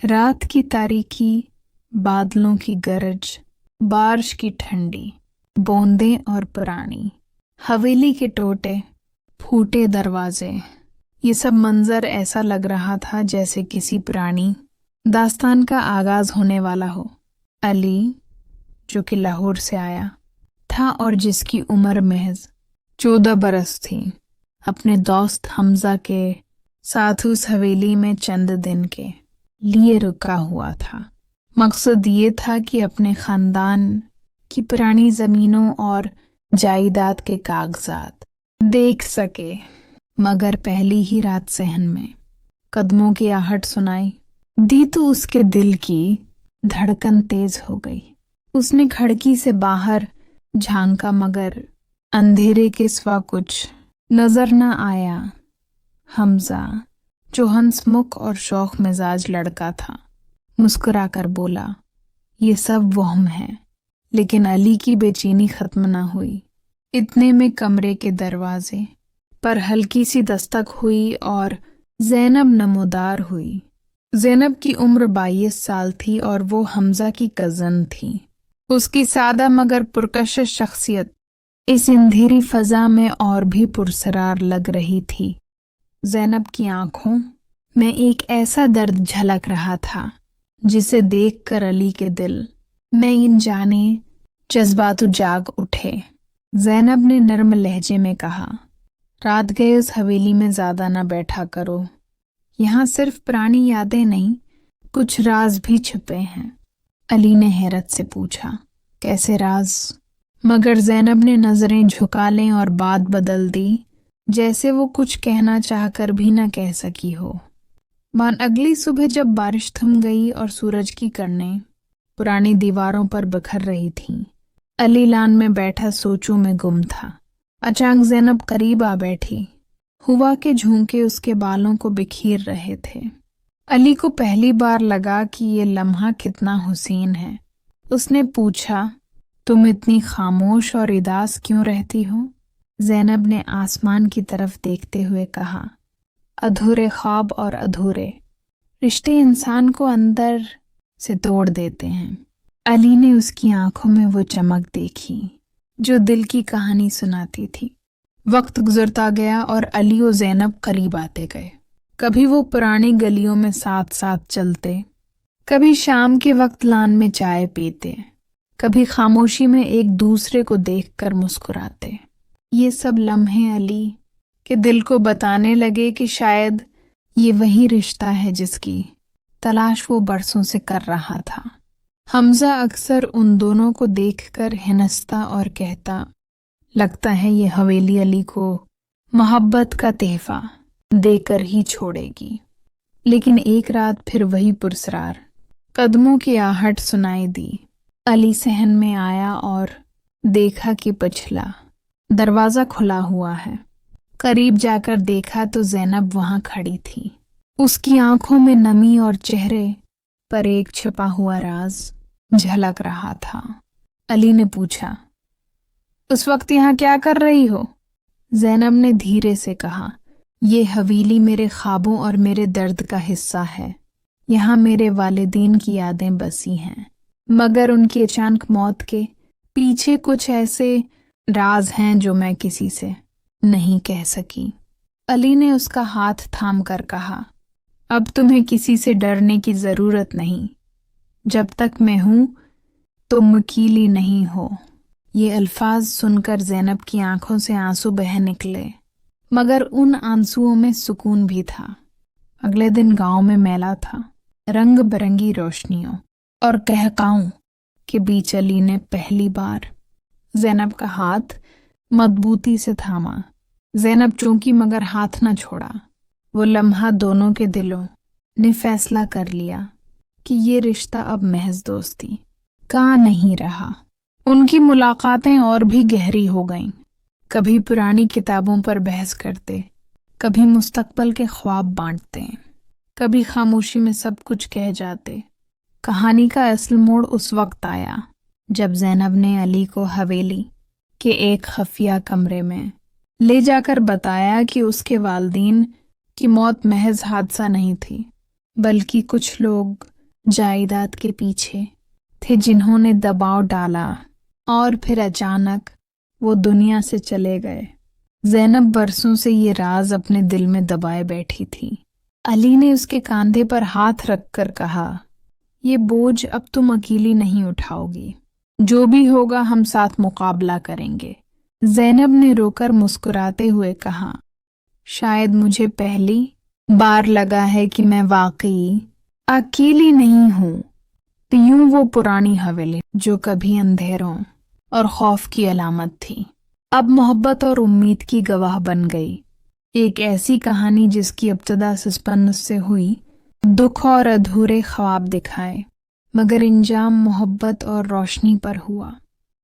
रात की तारीकी, बादलों की गरज, बारिश की ठंडी बूंदें और पुरानी हवेली के टोटे, फूटे दरवाजे। ये सब मंजर ऐसा लग रहा था जैसे किसी पुरानी दास्तान का आगाज होने वाला हो। अली, जो कि लाहौर से आया था और जिसकी उम्र महज 14 बरस थी, अपने दोस्त हमजा के साथ उस हवेली में चंद दिन के लिए रुका हुआ था। मकसद ये था कि अपने खानदान की पुरानी जमीनों और जायदाद के कागजात देख सके। मगर पहली ही रात सहन में कदमों की आहट सुनाई दी तो उसके दिल की धड़कन तेज हो गई। उसने खिड़की से बाहर झांका मगर अंधेरे के सिवा कुछ नजर न आया। हमजा, जो हंसमुख और शौक मिजाज लड़का था, मुस्कुराकर बोला, ये सब वहम है। लेकिन अली की बेचैनी खत्म न हुई। इतने में कमरे के दरवाजे पर हल्की सी दस्तक हुई और ज़ैनब नमोदार हुई। ज़ैनब की उम्र 22 साल थी और वो हमजा की कज़न थी। उसकी सादा मगर पुरकशिश शख्सियत इस अंधेरी फजा में और भी पुरसरार लग रही थी। ज़ैनब की आंखों में एक ऐसा दर्द झलक रहा था जिसे देखकर अली के दिल में इन जाने जज्बात जाग उठे। ज़ैनब ने नर्म लहजे में कहा, रात गए उस हवेली में ज़्यादा न बैठा करो। यहाँ सिर्फ पुरानी यादें नहीं, कुछ राज भी छुपे हैं। अली ने हैरत से पूछा, कैसे राज? मगर ज़ैनब ने नज़रें झुका लें और बात बदल दी, जैसे वो कुछ कहना चाहकर भी न कह सकी हो। मान अगली सुबह जब बारिश थम गई और सूरज की किरणें पुरानी दीवारों पर बिखर रही थीं, अली लान में बैठा सोचों में गुम था। अचानक ज़ैनब करीब आ बैठी। हुआ के झोंके उसके बालों को बिखेर रहे थे। अली को पहली बार लगा कि ये लम्हा कितना हुसीन है। उसने पूछा, तुम इतनी खामोश और उदास क्यों रहती हो? ज़ैनब ने आसमान की तरफ देखते हुए कहा, अधूरे ख्वाब और अधूरे रिश्ते इंसान को अंदर से तोड़ देते हैं। अली ने उसकी आंखों में वो चमक देखी जो दिल की कहानी सुनाती थी। वक्त गुजरता गया और अली और ज़ैनब करीब आते गए। कभी वो पुरानी गलियों में साथ साथ चलते, कभी शाम के वक्त लान में चाय पीते, कभी खामोशी में एक दूसरे को देखकर मुस्कुराते। ये सब लम्हे अली के दिल को बताने लगे कि शायद ये वही रिश्ता है जिसकी तलाश वो बरसों से कर रहा था। हमजा अक्सर उन दोनों को देखकर हिनस्ता और कहता, लगता है ये हवेली अली को मोहब्बत का तोहफा देकर ही छोड़ेगी। लेकिन एक रात फिर वही पुरसरार कदमों की आहट सुनाई दी। अली सहन में आया और देखा कि पिछला दरवाजा खुला हुआ है। करीब जाकर देखा तो ज़ैनब वहां खड़ी थी। उसकी आंखों में नमी और चेहरे पर एक छिपा हुआ राज झलक रहा था। अली ने पूछा, उस वक्त यहाँ क्या कर रही हो? ज़ैनब ने धीरे से कहा, ये हवेली मेरे ख्वाबों और मेरे दर्द का हिस्सा है। यहाँ मेरे वालिदीन की यादें बसी हैं, मगर उनकी अचानक मौत के पीछे कुछ ऐसे राज हैं जो मैं किसी से नहीं कह सकी। अली ने उसका हाथ थाम कर कहा, अब तुम्हें किसी से डरने की जरूरत नहीं। जब तक मैं हूं तुम अकेली नहीं हो। ये अल्फाज सुनकर ज़ैनब की आंखों से आंसू बह निकले, मगर उन आंसुओं में सुकून भी था। अगले दिन गांव में मेला था। रंग बिरंगी रोशनियों और कहकाओं के बीच अली ने पहली बार ज़ैनब का हाथ मजबूती से थामा। ज़ैनब चौंकी मगर हाथ न छोड़ा। वो लम्हा दोनों के दिलों ने फैसला कर लिया कि ये रिश्ता अब महज दोस्ती का नहीं रहा। उनकी मुलाकातें और भी गहरी हो गईं। कभी पुरानी किताबों पर बहस करते, कभी मुस्तकबल के ख्वाब बांटते, कभी खामोशी में सब कुछ कह जाते। कहानी का असल मोड़ उस वक्त आया जब ज़ैनब ने अली को हवेली के एक खफिया कमरे में ले जाकर बताया कि उसके वालिदैन की मौत महज हादसा नहीं थी, بلکہ کچھ لوگ جائیداد کے پیچھے تھے جنہوں نے دباؤ ڈالا اور پھر اچانک وہ دنیا سے چلے گئے۔ زینب برسوں سے یہ راز اپنے دل میں دبائے بیٹھی تھی۔ علی نے اس کے کاندھے پر ہاتھ رکھ کر کہا، یہ بوجھ اب تم اکیلی نہیں اٹھاؤ گی، جو بھی ہوگا ہم ساتھ مقابلہ کریں گے۔ زینب نے رو کر مسکراتے ہوئے کہا، شاید مجھے پہلی بار لگا ہے کہ میں واقعی اکیلی نہیں ہوں۔ یوں وہ پرانی حویلی جو کبھی اندھیروں اور خوف کی علامت تھی، اب محبت اور امید کی گواہ بن گئی۔ ایک ایسی کہانی جس کی ابتدا سسپنس سے ہوئی، دکھ اور ادھورے خواب دکھائے، مگر انجام محبت اور روشنی پر ہوا۔